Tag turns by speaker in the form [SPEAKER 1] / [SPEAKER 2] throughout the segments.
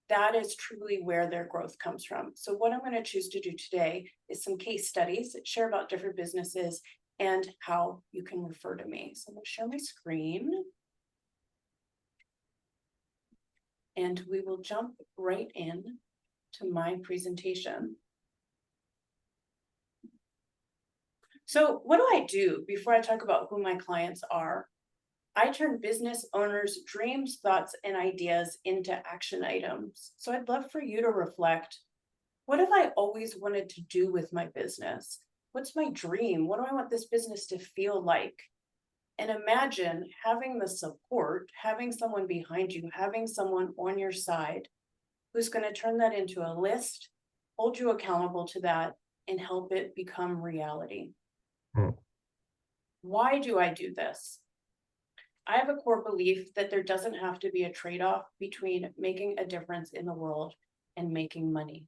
[SPEAKER 1] that is truly where their growth comes from. So what I'm going to choose to do today is some case studies that share about different businesses and how you can refer to me. So I'm going to share my screen. And we will jump right in to my presentation. So what do I do before I talk about who my clients are? I turn business owners' dreams, thoughts, and ideas into action items. So I'd love for you to reflect, what have I always wanted to do with my business? What's my dream? What do I want this business to feel like? And imagine having the support, having someone behind you, having someone on your side who's going to turn that into a list, hold you accountable to that, and help it become reality.
[SPEAKER 2] Hmm.
[SPEAKER 1] Why do I do this? I have a core belief that there doesn't have to be a trade-off between making a difference in the world and making money.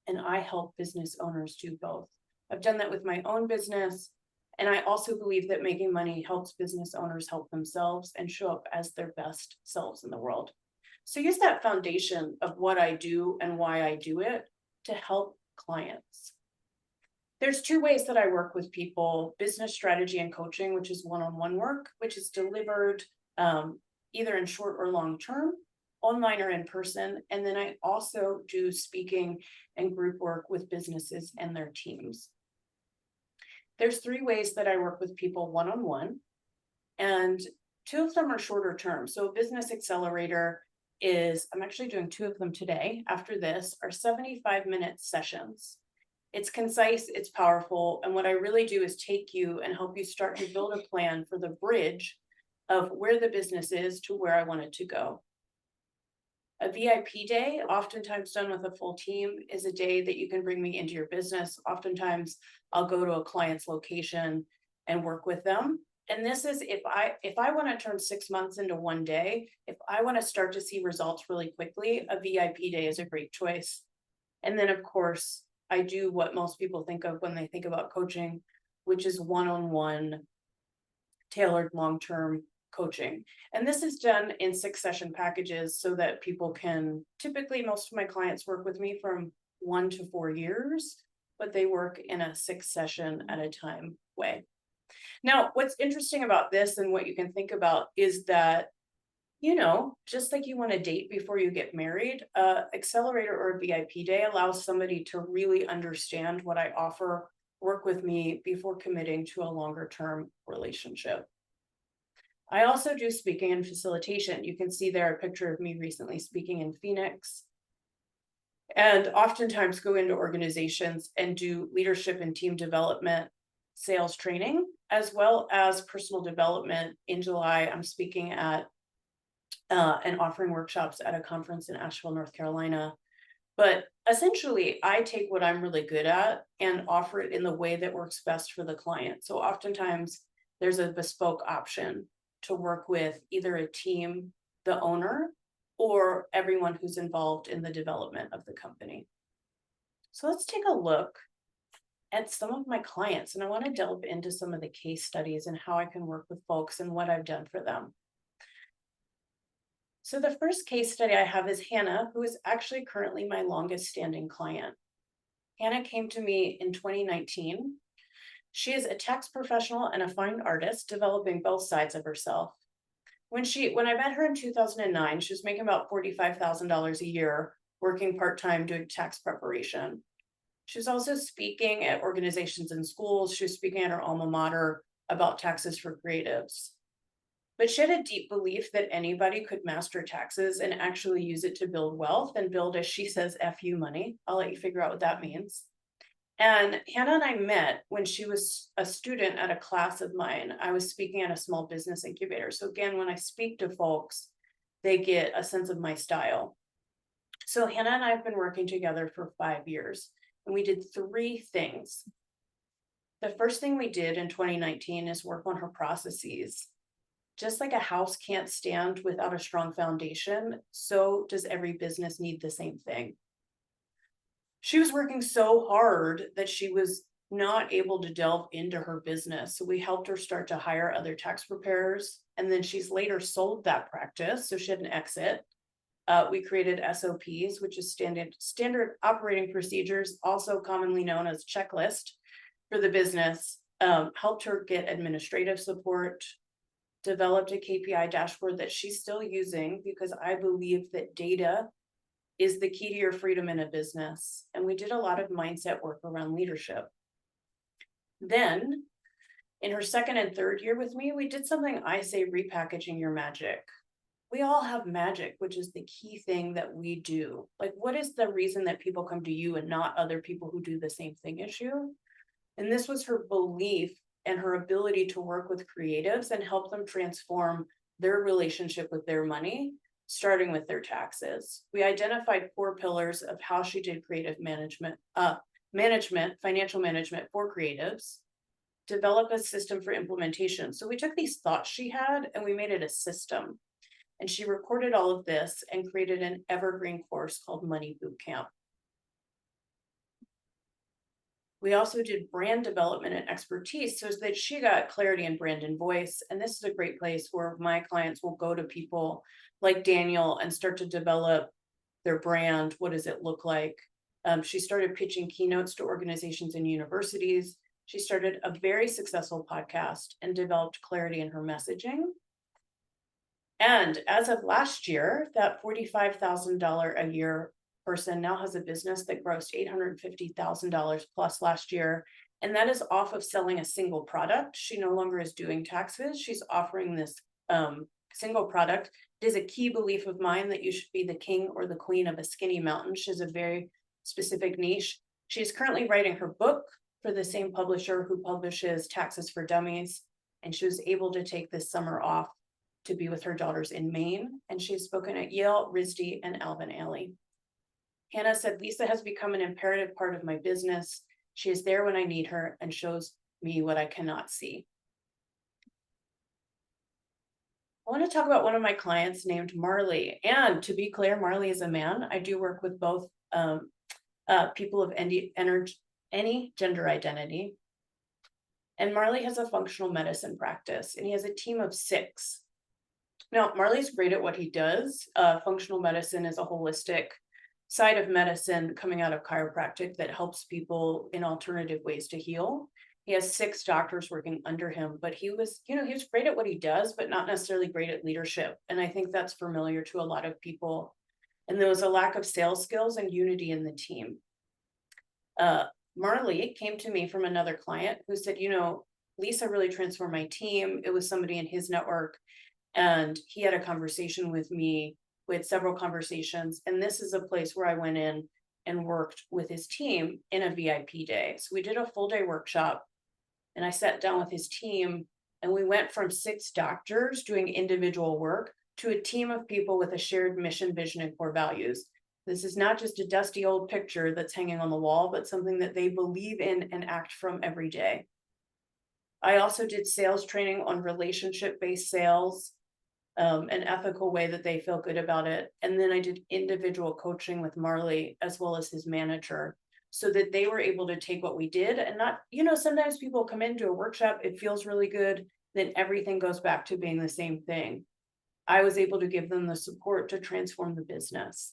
[SPEAKER 1] And I help business owners do both. I've done that with my own business. And I also believe that making money helps business owners help themselves and show up as their best selves in the world. So use that foundation of what I do and why I do it to help clients. There's two ways that I work with people: business strategy and coaching, which is one-on-one work, which is delivered either in short or long term, online or in person. And then I also do speaking and group work with businesses and their teams. There's three ways that I work with people one-on-one, and two of them are shorter term. So a business accelerator is, I'm actually doing two of them today after this, are 75-minute sessions. It's concise, it's powerful. And what I really do is take you and help you start to build a plan for the bridge of where the business is to where I want it to go. A VIP day, oftentimes done with a full team, is a day that you can bring me into your business. Oftentimes I'll go to a client's location and work with them. And this is if I want to turn 6 months into one day, if I want to start to see results really quickly, a VIP day is a great choice. And then of course, I do what most people think of when they think about coaching, which is one-on-one, tailored long-term coaching. And this is done in 6-session packages so that people can, typically most of my clients work with me from 1 to 4 years, but they work in a 6-session at a time way. Now, what's interesting about this and what you can think about is that, just like you want to date before you get married, accelerator or a VIP day allows somebody to really understand what I offer, work with me before committing to a longer term relationship. I also do speaking and facilitation. You can see there a picture of me recently speaking in Phoenix, and oftentimes go into organizations and do leadership and team development, sales training, as well as personal development. In July, I'm speaking at and offering workshops at a conference in Asheville, North Carolina. But essentially, I take what I'm really good at and offer it in the way that works best for the client. So oftentimes there's a bespoke option to work with either a team, the owner, or everyone who's involved in the development of the company. So let's take a look at some of my clients, and I want to delve into some of the case studies and how I can work with folks and what I've done for them. So the first case study I have is Hannah, who is actually currently my longest standing client. Hannah came to me in 2019. She is a tax professional and a fine artist, developing both sides of herself. When I met her in 2009, she was making about $45,000 a year, working part-time doing tax preparation. She was also speaking at organizations and schools. She was speaking at her alma mater about taxes for creatives. But she had a deep belief that anybody could master taxes and actually use it to build wealth and build, as she says, FU money. I'll let you figure out what that means. And Hannah and I met when she was a student at a class of mine. I was speaking at a small business incubator. So again, when I speak to folks, they get a sense of my style. So Hannah and I have been working together for 5 years, and we did 3 things. The first thing we did in 2019 is work on her processes. Just like a house can't stand without a strong foundation, so does every business need the same thing. She was working so hard that she was not able to delve into her business. So we helped her start to hire other tax preparers. And then she's later sold that practice. So she had an exit. We created SOPs, which is standard operating procedures, also commonly known as checklist for the business. Helped her get administrative support, developed a KPI dashboard that she's still using because I believe that data is the key to your freedom in a business. And we did a lot of mindset work around leadership. Then in her second and third year with me, we did something I say repackaging your magic. We all have magic, which is the key thing that we do. Like, what is the reason that people come to you and not other people who do the same thing as you? And this was her belief and her ability to work with creatives and help them transform their relationship with their money, starting with their taxes. We identified 4 pillars of how she did creative management, financial management for creatives, develop a system for implementation. So we took these thoughts she had and we made it a system. And she recorded all of this and created an evergreen course called Money Bootcamp. We also did brand development and expertise so that she got clarity in brand and voice. And this is a great place where my clients will go to people like Daniel and start to develop their brand. What does it look like? She started pitching keynotes to organizations and universities. She started a very successful podcast and developed clarity in her messaging. And as of last year, that $45,000 a year person now has a business that grossed $850,000 plus last year. And that is off of selling a single product. She no longer is doing taxes. She's offering this single product. It is a key belief of mine that you should be the king or the queen of a skinny mountain. She has a very specific niche. She is currently writing her book for the same publisher who publishes Taxes for Dummies. And she was able to take this summer off to be with her daughters in Maine. And she's spoken at Yale, RISD, and Alvin Ailey. Hannah said, Lisa has become an imperative part of my business. She is there when I need her and shows me what I cannot see. I want to talk about one of my clients named Marley. And to be clear, Marley is a man. I do work with both people of any gender identity. And Marley has a functional medicine practice, and he has a team of 6. Now, Marley's great at what he does. Functional medicine is a holistic side of medicine coming out of chiropractic that helps people in alternative ways to heal. He has 6 doctors working under him, but he was great at what he does, but not necessarily great at leadership. And I think that's familiar to a lot of people. And there was a lack of sales skills and unity in the team. Marley came to me from another client who said, Lisa really transformed my team. It was somebody in his network. And he had a conversation with me. We had several conversations, and this is a place where I went in and worked with his team in a VIP day. So we did a full day workshop, and I sat down with his team, and we went from 6 doctors doing individual work to a team of people with a shared mission, vision, and core values. This is not just a dusty old picture that's hanging on the wall, but something that they believe in and act from every day. I also did sales training on relationship-based sales, an ethical way that they feel good about it. And then I did individual coaching with Marley as well as his manager so that they were able to take what we did and not, sometimes people come into a workshop, it feels really good, then everything goes back to being the same thing. I was able to give them the support to transform the business.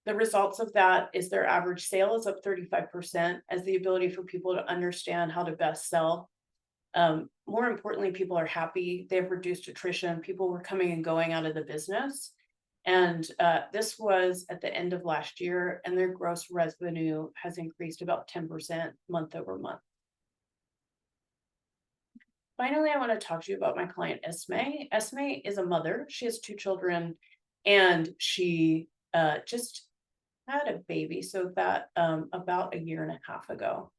[SPEAKER 1] The results of that is their average sale is up 35% as the ability for people to understand how to best sell. More importantly, people are happy. They've reduced attrition. People were coming and going out of the business. And this was at the end of last year, and their gross revenue has increased about 10% month over month. Finally, I want to talk to you about my client, Esme. Esme is a mother. She has 2 children, and she just had a baby, so that about a year and a half ago.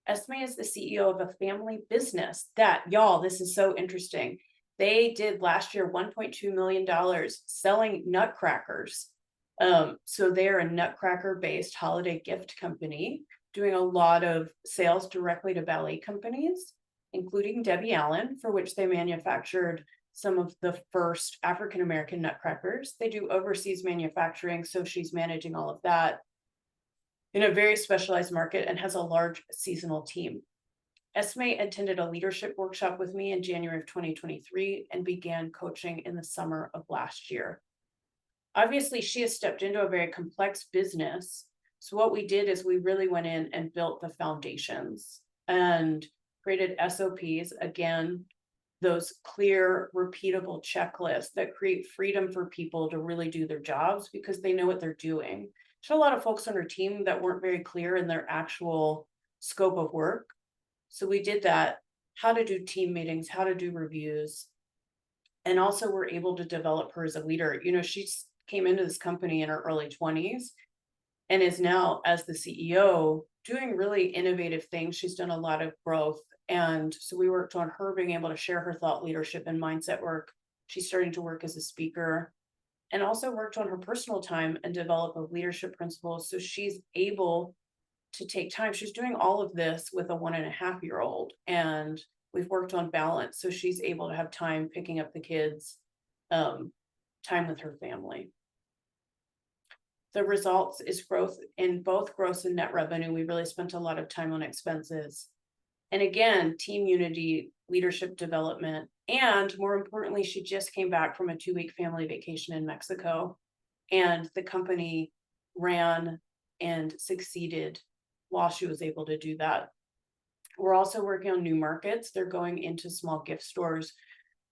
[SPEAKER 1] Esme is the CEO of a family business that, y'all, this is so interesting. They did last year $1.2 million selling nutcrackers. So they're a nutcracker-based holiday gift company doing a lot of sales directly to ballet companies, including Debbie Allen, for which they manufactured some of the first African-American nutcrackers. They do overseas manufacturing, so she's managing all of that in a very specialized market and has a large seasonal team. Esme attended a leadership workshop with me in January of 2023 and began coaching in the summer of last year. Obviously, she has stepped into a very complex business. So what we did is we really went in and built the foundations and created SOPs, again, those clear, repeatable checklists that create freedom for people to really do their jobs because they know what they're doing. There's a lot of folks on our team that weren't very clear in their actual scope of work. So we did that, how to do team meetings, how to do reviews, and also we're able to develop her as a leader. You know, she came into this company in her early 20s and is now, as the CEO, doing really innovative things. She's done a lot of growth. And so we worked on her being able to share her thought leadership and mindset work. She's starting to work as a speaker and also worked on her personal time and develop a leadership principles. So she's able to take time. She's doing all of this with a 1.5-year-old, and we've worked on balance. So she's able to have time picking up the kids, time with her family. The results is growth in both gross and net revenue. We really spent a lot of time on expenses. And again, team unity, leadership development, and more importantly, she just came back from a 2-week family vacation in Mexico, and the company ran and succeeded while she was able to do that. We're also working on new markets. They're going into small gift stores,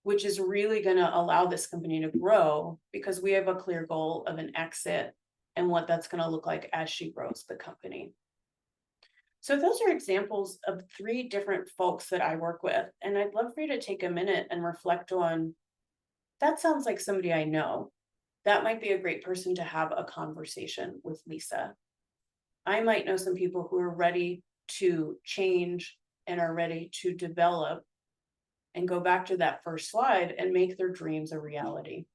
[SPEAKER 1] which is really going to allow this company to grow because we have a clear goal of an exit and what that's going to look like as she grows the company. So those are examples of 3 different folks that I work with. And I'd love for you to take a minute and reflect on, that sounds like somebody I know. That might be a great person to have a conversation with Lisa. I might know some people who are ready to change and are ready to develop and go back to that first slide and make their dreams a reality.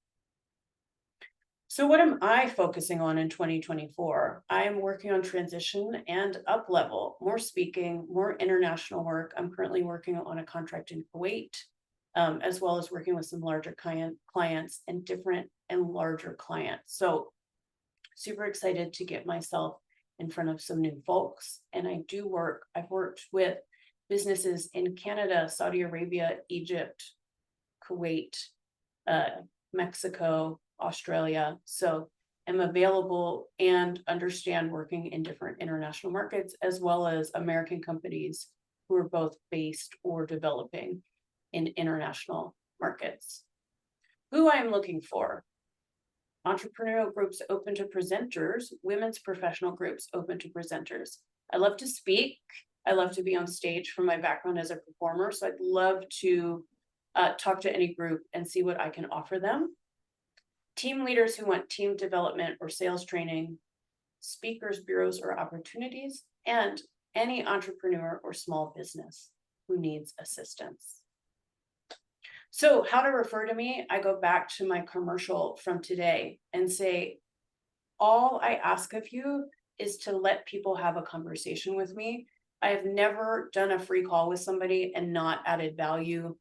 [SPEAKER 1] So what am I focusing on in 2024? I am working on transition and up level, more speaking, more international work. I'm currently working on a contract in Kuwait, as well as working with some larger clients and different and larger clients. So super excited to get myself in front of some new folks. And I've worked with businesses in Canada, Saudi Arabia, Egypt, Kuwait, Mexico, Australia. So I'm available and understand working in different international markets, as well as American companies who are both based or developing in international markets. Who I'm looking for: entrepreneurial groups open to presenters, women's professional groups open to presenters. I love to speak. I love to be on stage from my background as a performer. So I'd love to talk to any group and see what I can offer them. Team leaders who want team development or sales training, speakers, bureaus, or opportunities, and any entrepreneur or small business who needs assistance. So how to refer to me, I go back to my commercial from today and say, all I ask of you is to let people have a conversation with me. I have never done a free call with somebody and not added value.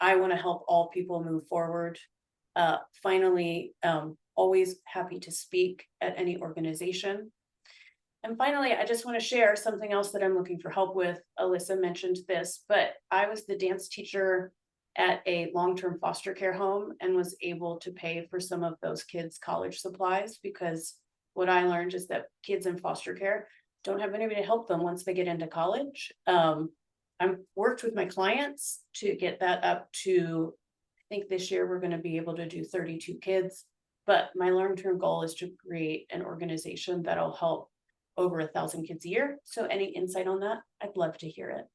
[SPEAKER 1] I want to help all people move forward. Finally, always happy to speak at any organization. And finally, I just want to share something else that I'm looking for help with. Alyssa mentioned this, but I was the dance teacher at a long-term foster care home and was able to pay for some of those kids' college supplies, because what I learned is that kids in foster care don't have anybody to help them once they get into college. I've worked with my clients to get that up to, I think this year we're going to be able to do 32 kids, but my long-term goal is to create an organization that'll help over 1,000 kids a year. So any insight on that, I'd love to hear it.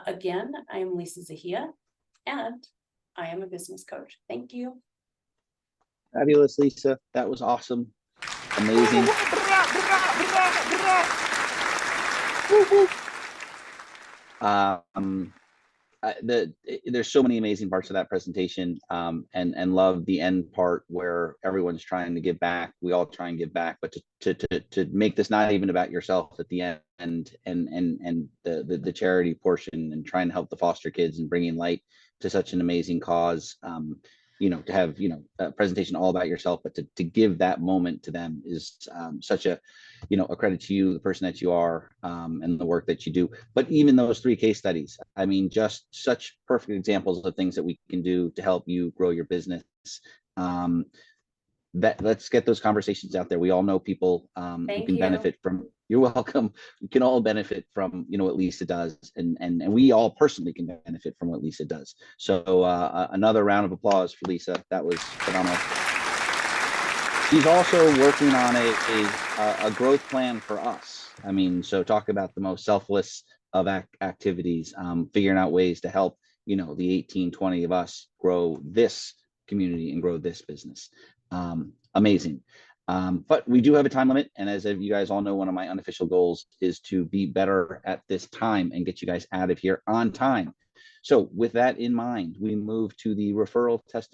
[SPEAKER 1] Again, I am Lisa Zahiya, and I am a business coach. Thank you.
[SPEAKER 2] Fabulous, Lisa. That was awesome. Amazing. There's so many amazing parts of that presentation, and love the end part where everyone's trying to give back. We all try and give back, but to make this not even about yourself at the end, and the charity portion, and trying to help the foster kids and bringing light to such an amazing cause. to have, a presentation all about yourself, but to give that moment to them is such a, a credit to you, the person that you are, and the work that you do. But even those 3 case studies, I mean, just such perfect examples of things that we can do to help you grow your business. Um, that let's get those conversations out there. We all know people who
[SPEAKER 1] Thank
[SPEAKER 2] can
[SPEAKER 1] you.
[SPEAKER 2] benefit from. You're welcome. We can all benefit from what Lisa does, and we all personally can benefit from what Lisa does. So another round of applause for Lisa. That was phenomenal. She's also working on a growth plan for us. I mean, so talk about the most selfless of activities, figuring out ways to help the 18, 20 of us grow this community and grow this business. Amazing. But we do have a time limit. And as you guys all know, one of my unofficial goals is to be better at this time and get you guys out of here on time. So with that in mind, we move to the referral testimony.